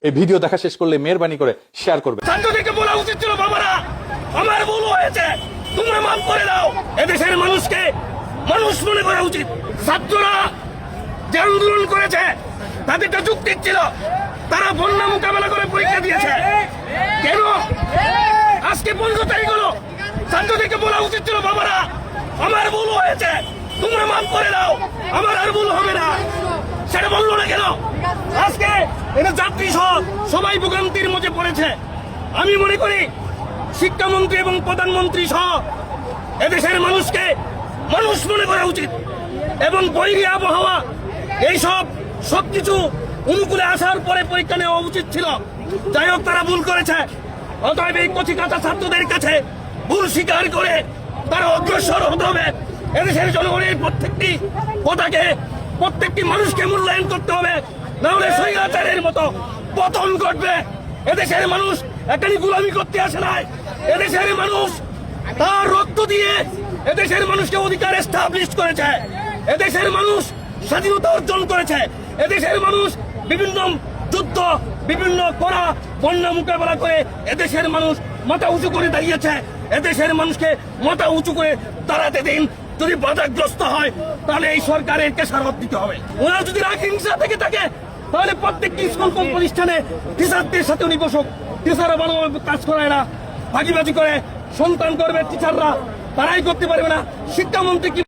এই ভিডিও দেখা শেষ করলে মেহেরবানি করে শেয়ার করবে। ছাত্রদেরকে বলা উচিত ছিল, বাবারা আমার ভুল হয়েছে, তোমরা মাফ করে দাও। এদেশের মানুষকে মানুষ মনে করা উচিত। ছাত্ররা যে আন্দোলন করেছে তাদের একটা যুক্তি ছিল, তারা বন্যা মোকাবেলা করে পরীক্ষা দিয়েছে। কেন আজকে 15 তারিখ হলো? ছাত্রদেরকে বলা উচিত ছিল, বাবারা আমার ভুল হয়েছে, তোমরা মাফ করে দাও, আমার আর ভুল হবে না। সেটা বললো না কেন? আজকে এটা যাত্রী সহ সবাই ভোগান্তির মধ্যে পড়েছে। আমি মনে করি শিক্ষামন্ত্রী এবং প্রধানমন্ত্রী সহ এদেশের মানুষকে মানুষ মনে করা উচিত এবং বৈরী আবহাওয়া এইসব সবকিছু অনুকূলে আসার পরে পরীক্ষা নেওয়া উচিত ছিল। যাই হোক, তারা ভুল করেছে। অতএব এই কচি কাঁচা ছাত্রদের কাছে ভুল স্বীকার করে তারা অগ্রসর হতে হবে। এদেশের জনগণের প্রত্যেকটি কথাকে, প্রত্যেকটি মানুষকে মূল্যায়ন করতে হবে, নাহলে স্বৈরাচারের মতো পতন ঘটবে। এদেশের মানুষ এখানে গোলামি করতে আসে নাই। এদেশের মানুষ তার রক্ত দিয়ে এদেশের মানুষকে অধিকার এস্টাবলিশ করেছে। এদেশের মানুষ স্বাধীনতা অর্জন করেছে। এদেশের মানুষ বিভিন্ন যুদ্ধ, বিভিন্ন করা বন্যা মোকাবেলা করে এদেশের মানুষ মাথা উঁচু করে দাঁড়িয়েছে। এদেশের মানুষকে মাথা উঁচু করে দাঁড়াতে দিন। যদি বাধাগ্রস্ত হয় তাহলে এই সরকারের খেসারত দিতে হবে। ওরা যদি হিংসা থেকে থাকে তাহলে প্রত্যেকটি স্কুল প্রতিষ্ঠানে টিচারদের সাথে উনি বসুক। টিচাররা ভালোভাবে কাজ করায় না, ভাগিবাজি করে সন্তান করবে টিচাররা, তারাই করতে পারবে না। শিক্ষামন্ত্রী কি